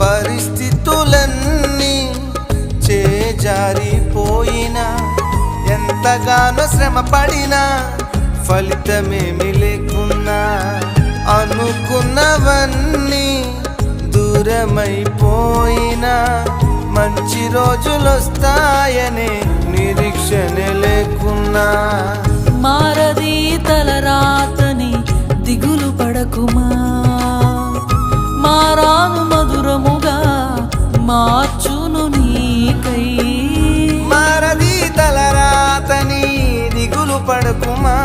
పరిస్థితులన్నీ చేజారిపోయినా, ఎంతగానో శ్రమ పడినా ఫలితమేమి లేకున్నా, అనుకున్నవన్నీ దూరమైపోయినా మంచి రోజులొస్తాయనే నిరీక్షణ లేకున్నా, మారది తలరాతని దిగులు పడకుమా, మారాను మధురముగా మార్చును నీకై. మారది తలరాతని దిగులు పడకుమా,